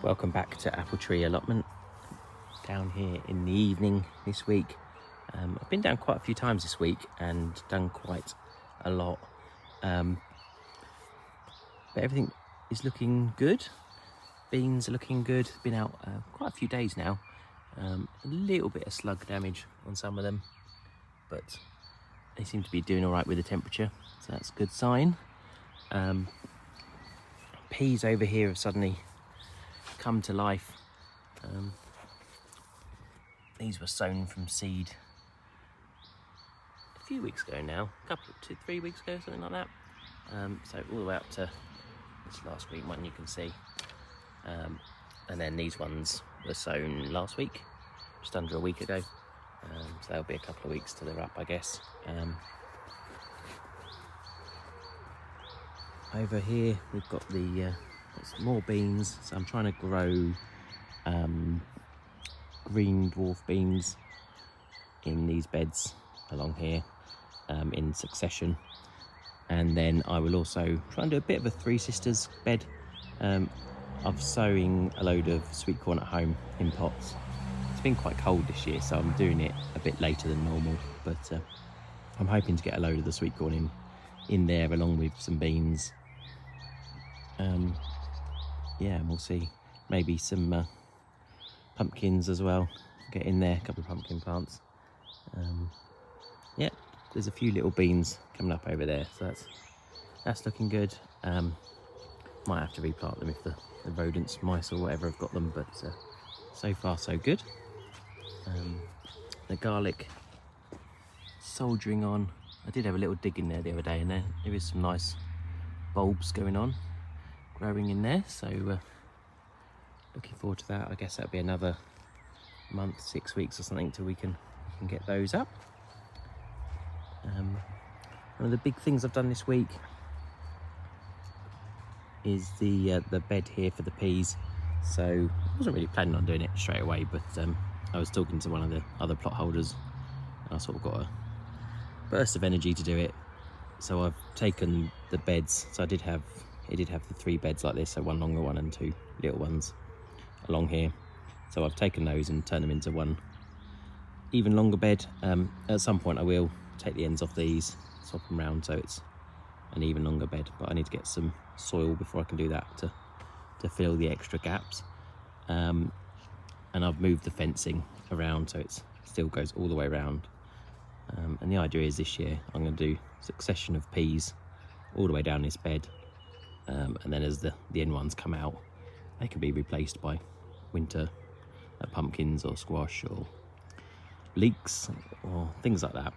Welcome back to Apple Tree Allotment. Down here in the evening this week. I've been down quite a few times this week and done quite a lot. But everything is looking good. Beans are looking good. Been out quite a few days now. A little bit of slug damage on some of them, but they seem to be doing all right with the temperature, so that's a good sign. Peas over here have suddenly come to life. These were sown from seed a few weeks ago now, 3 weeks ago, something like that. So all the way up to this last week one you can see. And then these ones were sown last week, just under a week ago. So there'll be a couple of weeks till they're up, I guess. Over here we've got some more beans. So I'm trying to grow green dwarf beans in these beds along here in succession. And then I will also try and do a bit of a Three Sisters bed. I'm sowing a load of sweet corn at home in pots. It's been quite cold this year, so I'm doing it a bit later than normal, but I'm hoping to get a load of the sweet corn in there along with some beans. Yeah, and we'll see. Maybe some pumpkins as well. Get in there, a couple of pumpkin plants. Yeah, there's a few little beans coming up over there, so that's looking good. Might have to replant them if the rodents, mice or whatever have got them, but so far so good. The garlic soldiering on. I did have a little dig in there the other day, and there is some nice bulbs growing in there, so looking forward to that. I guess that'll be another month, 6 weeks or something till we can get those up. One of the big things I've done this week is the bed here for the peas. So I wasn't really planning on doing it straight away, but I was talking to one of the other plot holders and I sort of got a burst of energy to do it. So I've taken the beds. So it did have the 3 beds like this, so one longer one and 2 little ones along here. So I've taken those and turned them into one even longer bed. At some point I will take the ends off these, swap them round so it's an even longer bed, but I need to get some soil before I can do that to fill the extra gaps. And I've moved the fencing around so it still goes all the way around. And the idea is this year I'm going to do a succession of peas all the way down this bed, and then as the end ones come out, they can be replaced by winter pumpkins or squash or leeks or things like that.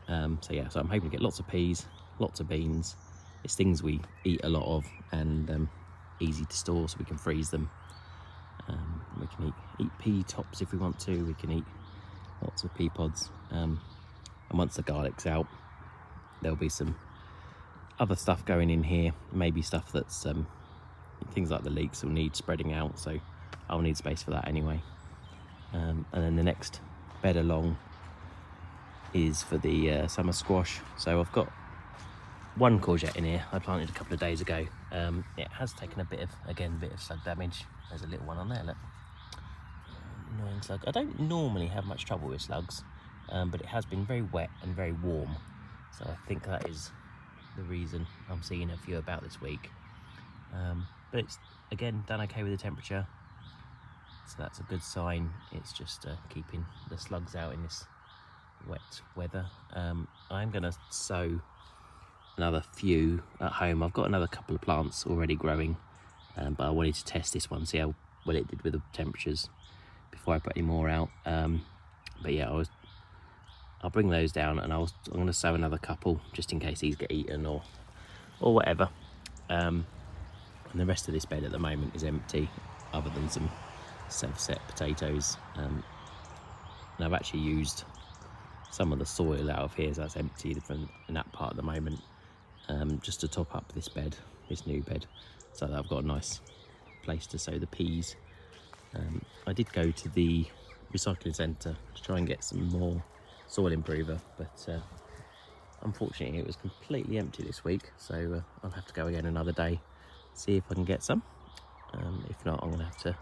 So I'm hoping to get lots of peas, lots of beans. It's things we eat a lot of and easy to store, so we can freeze them. We can eat pea tops if we want to. We can eat lots of pea pods. And once the garlic's out, there'll be some other stuff going in here. Maybe stuff that's things like the leeks will need spreading out, so I'll need space for that anyway. And then the next bed along is for the summer squash. So I've got one courgette in here I planted a couple of days ago. It has taken a bit of slug damage. There's a little one on there, look. Annoying slug. I don't normally have much trouble with slugs, but it has been very wet and very warm, so I think that is the reason I'm seeing a few about this week. But it's again done okay with the temperature, so that's a good sign. It's just keeping the slugs out in this wet weather. I'm going to sow another few at home. I've got another couple of plants already growing, but I wanted to test this one, see how well it did with the temperatures before I put any more out. But yeah, I'll bring those down, and I'm going to sow another couple just in case these get eaten or whatever. And the rest of this bed at the moment is empty, other than some self-set potatoes. And I've actually used some of the soil out of here, so that's empty from in that part at the moment, just to top up this bed, this new bed, so that I've got a nice place to sow the peas. I did go to the recycling centre to try and get some more soil improver, but unfortunately it was completely empty this week, so I'll have to go again another day, see if I can get some. If not, I'm gonna actually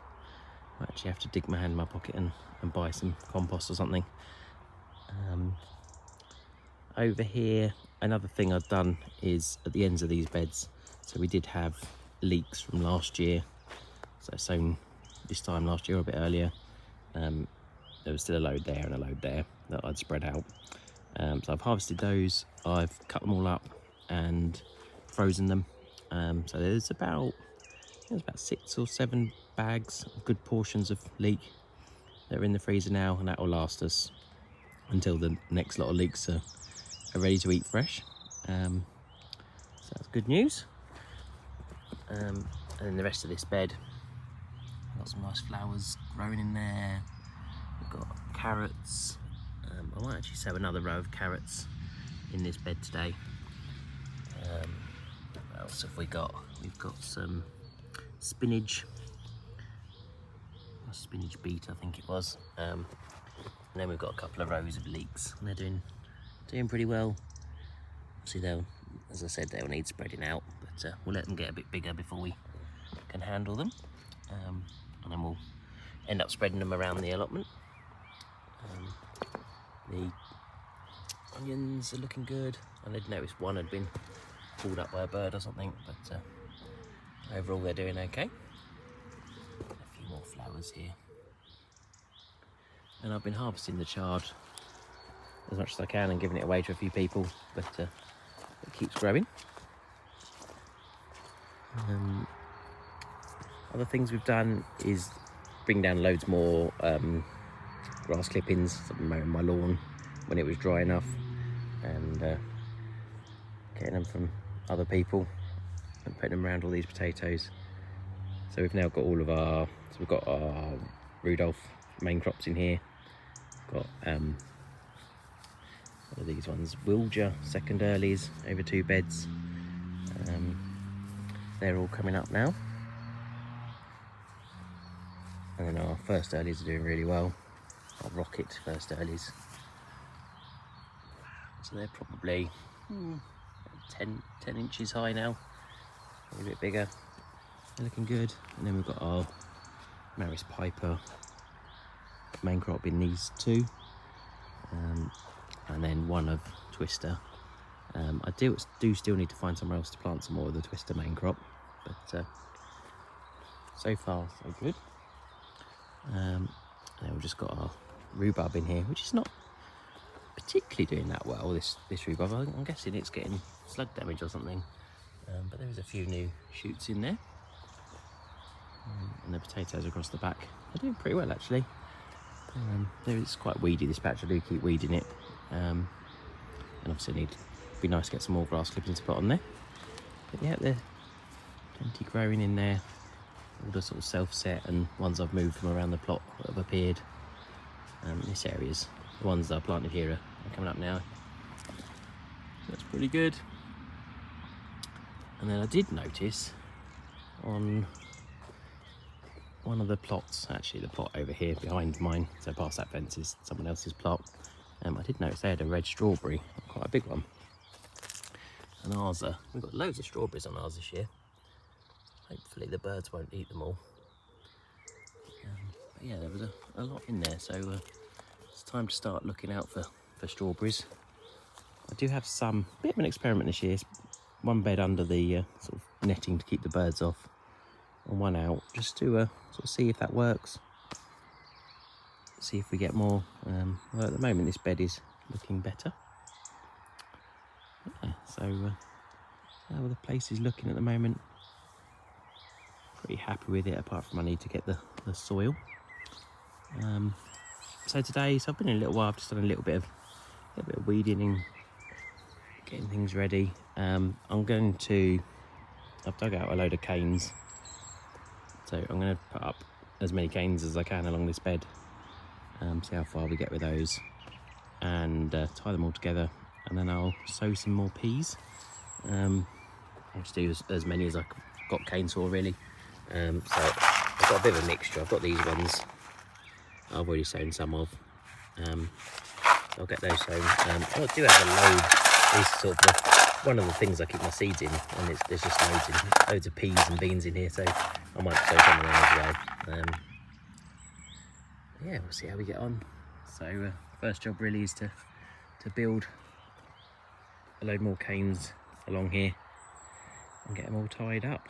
have to dig my hand in my pocket and buy some compost or something. Over here, another thing I've done is at the ends of these beds, so we did have leeks from last year, so sown this time last year or a bit earlier. There was still a load there and a load there that I'd spread out. So I've harvested those, I've cut them all up and frozen them. So there's about 6 or 7 bags of good portions of leek that are in the freezer now, and that will last us until the next lot of leeks are ready to eat fresh. So that's good news. And then the rest of this bed, got some nice flowers growing in there. We've got carrots. I might actually sow another row of carrots in this bed today. What else have we got? We've got some spinach, a spinach beet I think it was. And then we've got a couple of rows of leeks, and they're doing pretty well. Obviously they'll, as I said, they'll need spreading out, but we'll let them get a bit bigger before we can handle them. And then we'll end up spreading them around the allotment. The onions are looking good. I did notice one had been pulled up by a bird or something, but overall they're doing okay. A few more flowers here. And I've been harvesting the chard as much as I can and giving it away to a few people, but it keeps growing. Other things we've done is bring down loads more grass clippings. So I've been mowing my lawn when it was dry enough, and getting them from other people and putting them around all these potatoes. So we've now got we've got our Rudolph main crops in here. Got what are these ones? Wilger second earlies over 2 beds. They're all coming up now. And then our first earlies are doing really well. Our rocket first earlies. So they're probably 10 inches high now. Maybe a bit bigger. They're looking good. And then we've got our Maris Piper main crop in these 2. And then one of Twister. I do still need to find somewhere else to plant some more of the Twister main crop, but so far so good. And then we've just got our rhubarb in here, which is not particularly doing that well, this rhubarb. I'm guessing it's getting slug damage or something, but there is a few new shoots in there. And the potatoes across the back are doing pretty well actually. It's quite weedy, this patch. I do keep weeding it, and obviously it'd be nice to get some more grass clippings to put on there. But yeah, they're plenty growing in there. All the sort of self-set and ones I've moved from around the plot that have appeared. This area's the ones that I planted here are coming up now. So that's pretty good. And then I did notice on one of the plots, actually the plot over here behind mine, so past that fence is someone else's plot. I did notice they had a red strawberry, quite a big one. And ours, we've got loads of strawberries on ours this year. Hopefully the birds won't eat them all. But yeah, there was a lot in there, so it's time to start looking out for strawberries. I do have bit of an experiment this year. One bed under the sort of netting to keep the birds off, and one out, just to sort of see if that works. See if we get more. Well, at the moment this bed is looking better. Yeah, so how the place is looking at the moment. Pretty happy with it, apart from I need to get the soil. So today, I've been in a little while. I've just done a little bit of weeding and getting things ready. I've dug out a load of canes, so I'm going to put up as many canes as I can along this bed. See how far we get with those, and tie them all together, and then I'll sow some more peas. I'll just do as many as I've got canes for, really. So I've got a bit of a mixture. I've got these ones I've already sown some of. I'll get those sown. I do have a load. These are sort of one of the things I keep my seeds in, and there's just loads of peas and beans in here, so I might throw some of them as well. Yeah, we'll see how we get on. So first job really is to build a load more canes along here and get them all tied up.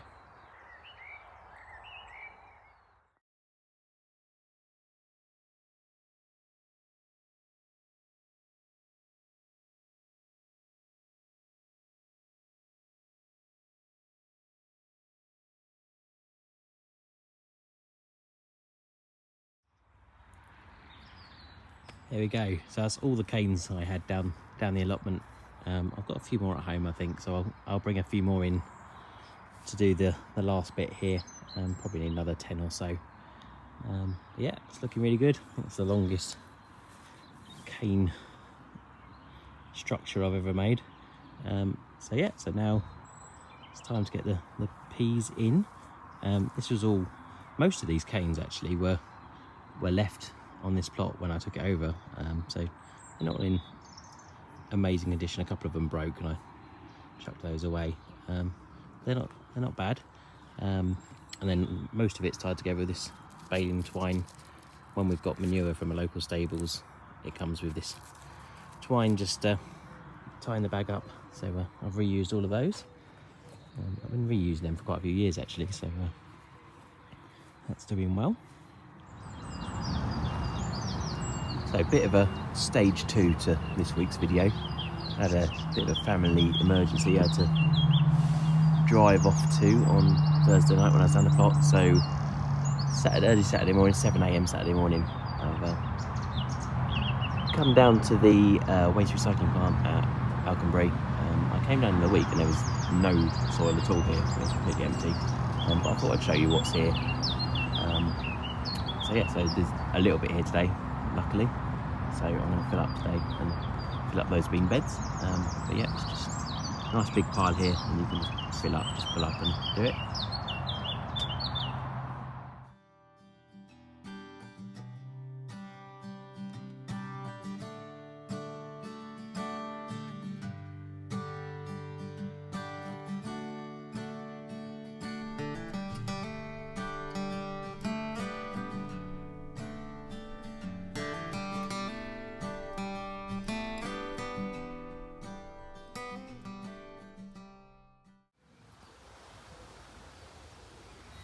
There we go. So that's all the canes I had down the allotment. I've got a few more at home, I think, so I'll bring a few more in to do the last bit here. Probably need another 10 or so. Yeah, it's looking really good. I think it's the longest cane structure I've ever made. So yeah, so now it's time to get the peas in. This was all, most of these canes actually were left on this plot when I took it over, so they're not in amazing condition. A couple of them broke and I chucked those away. They're not bad. And then most of it's tied together with this baling twine. When we've got manure from a local stables, it comes with this twine just tying the bag up. So I've reused all of those. I've been reusing them for quite a few years actually, so that's doing well. So a bit of a stage 2 to this week's video. I had a bit of a family emergency I had to drive off to on Thursday night when I was down the plot. So early Saturday morning, 7 AM Saturday morning, I've come down to the waste recycling plant at Alconbury. I came down in the week and there was no soil at all here. It was completely empty. But I thought I'd show you what's here. So yeah, so there's a little bit here today, luckily. So I'm going to fill up today and fill up those bean beds. But yeah, it's just a nice big pile here, and you can just fill up, just pull up and do it.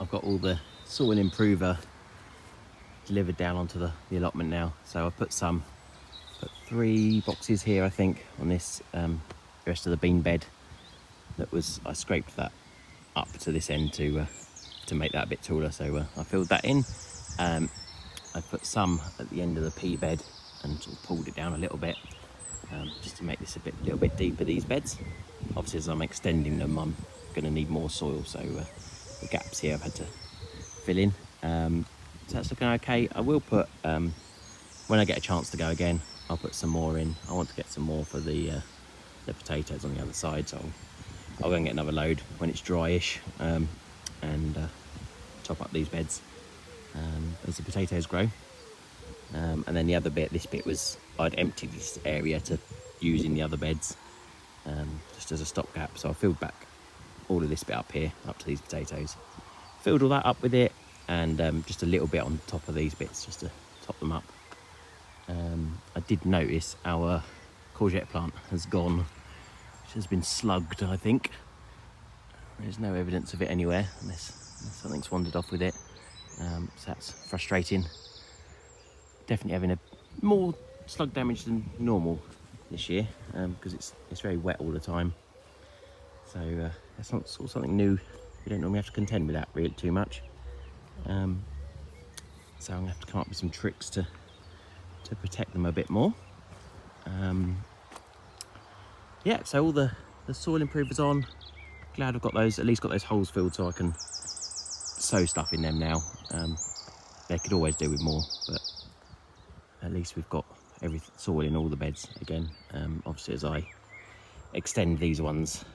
I've got all the soil improver delivered down onto the allotment now. So I've put 3 boxes here, I think, on this the rest of the bean bed. I scraped that up to this end to make that a bit taller. So I filled that in. I put some at the end of the pea bed and sort of pulled it down a little bit, just to make this a little bit deeper, these beds. Obviously, as I'm extending them, I'm going to need more soil, so the gaps here I've had to fill in. So that's looking okay. I will put, when I get a chance to go again, I'll put some more in. I want to get some more for the potatoes on the other side, so I'll go and get another load when it's dryish, and top up these beds as the potatoes grow. And then the other bit, this bit was, I'd emptied this area to use in the other beds, just as a stopgap. So I filled back all of this bit up here, up to these potatoes. Filled all that up with it, and just a little bit on top of these bits, just to top them up. I did notice our courgette plant has gone, which has been slugged, I think. There's no evidence of it anywhere, unless something's wandered off with it. So that's frustrating. Definitely having more slug damage than normal this year, because it's very wet all the time. So that's not sort of something new. You don't normally have to contend with that really too much. So I'm gonna have to come up with some tricks to protect them a bit more. Yeah, so all the soil improvers on. Glad I've got those, at least got those holes filled so I can sow stuff in them now. They could always do with more, but at least we've got every soil in all the beds again. Obviously, as I extend these ones,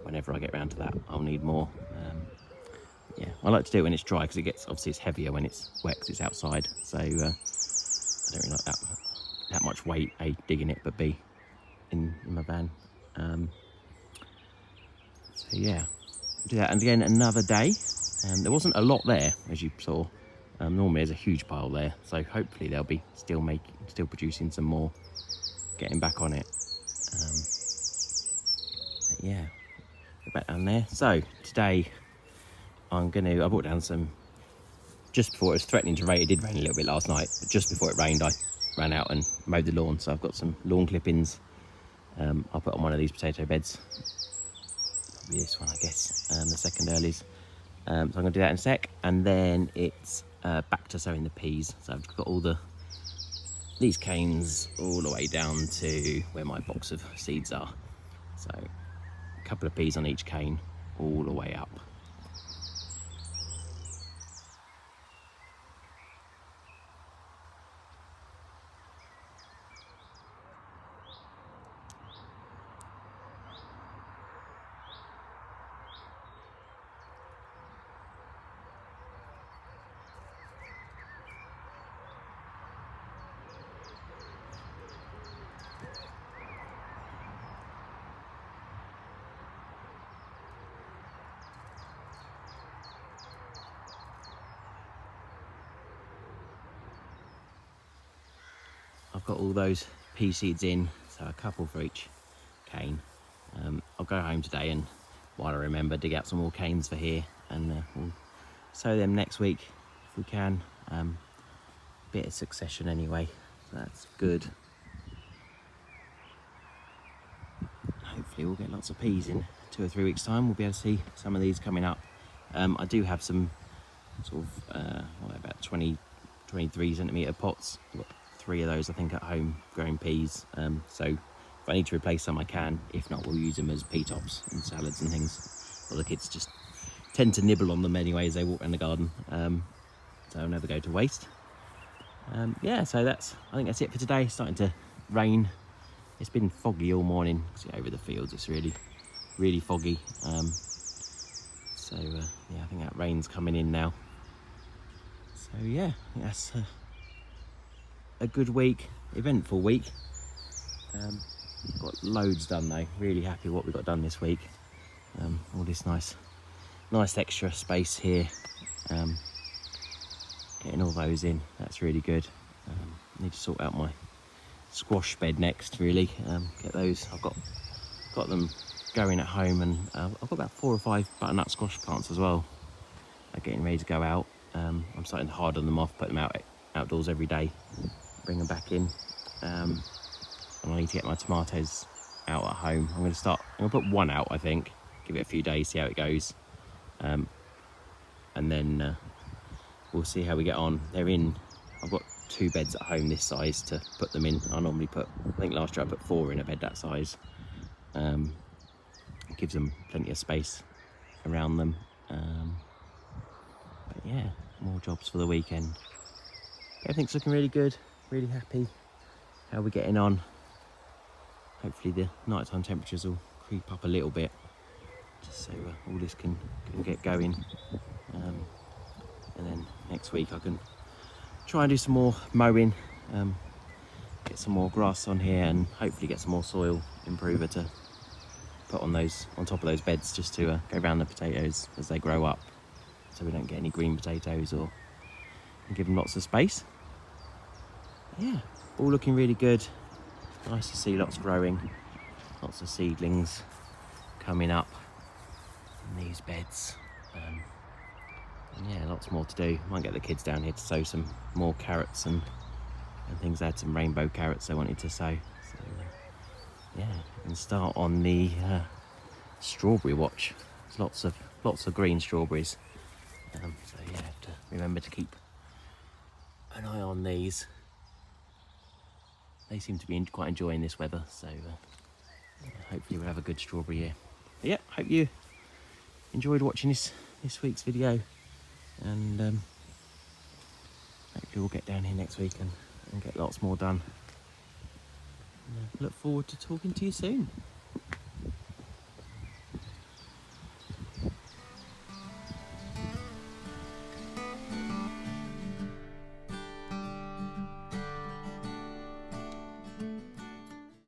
whenever I get around to that, I'll need more. Yeah, I like to do it when it's dry, because obviously it's heavier when it's wet because it's outside. So I don't really like that much weight, A, digging it, but B, in my van. So yeah, do that. And again, another day. There wasn't a lot there, as you saw. Normally there's a huge pile there, so hopefully they'll be still producing some more, getting back on it. But yeah, get back down there. So today I brought down some, just before it was threatening to rain. It did rain a little bit last night, but just before it rained I ran out and mowed the lawn. So I've got some lawn clippings I'll put on one of these potato beds, probably this one I guess, the second earlies. So I'm going to do that in a sec, and then it's back to sowing the peas. So I've got these canes all the way down to where my box of seeds are. So a couple of peas on each cane all the way up. I've got all those pea seeds in, so a couple for each cane. I'll go home today and, while I remember, dig out some more canes for here, and we'll sow them next week if we can. Bit of succession anyway, so that's good. Hopefully we'll get lots of peas in 2 or 3 weeks time. We'll be able to see some of these coming up. I do have some sort of about 23 centimetre pots. I've got 3 of those I think at home growing peas, so if I need to replace some I can. If not, we'll use them as pea tops and salads and things. Well, the kids just tend to nibble on them anyway as they walk around the garden, so they'll never go to waste. Yeah, so I think that's it for today. It's starting to rain. It's been foggy all morning. See over the fields, it's really foggy. So yeah, I think that rain's coming in now. So yeah, I think that's a good week, eventful week. Got loads done though. Really happy with what we got done this week. All this nice extra space here. Getting all those in, that's really good. Need to sort out my squash bed next, really. Get those. I've got them going at home, and I've got about 4 or 5 butternut squash plants as well. They're getting ready to go out. I'm starting to harden them off, put them outdoors every day, bring them back in. And I need to get my tomatoes out at home. I'm going to put one out, I think, give it a few days, see how it goes, and then we'll see how we get on. I've got 2 beds at home this size to put them in. I think last year I put 4 in a bed that size. It gives them plenty of space around them. But yeah, more jobs for the weekend. Everything's looking really good, really happy. How we're getting on. Hopefully the nighttime temperatures will creep up a little bit, just so all this can get going. And then next week I can try and do some more mowing, get some more grass on here, and hopefully get some more soil improver to put on top of those beds, just to go around the potatoes as they grow up, so we don't get any green potatoes, and give them lots of space. Yeah, all looking really good. Nice to see lots growing, lots of seedlings coming up in these beds. And yeah, lots more to do. Might get the kids down here to sow some more carrots and things. I had some rainbow carrots I wanted to sow. So yeah, we can start on the strawberry watch. There's lots of green strawberries. So yeah, I have to remember to keep an eye on these. They seem to be quite enjoying this weather, so hopefully we'll have a good strawberry year. But yeah, hope you enjoyed watching this week's video, and hopefully we'll get down here next week and get lots more done. And, look forward to talking to you soon.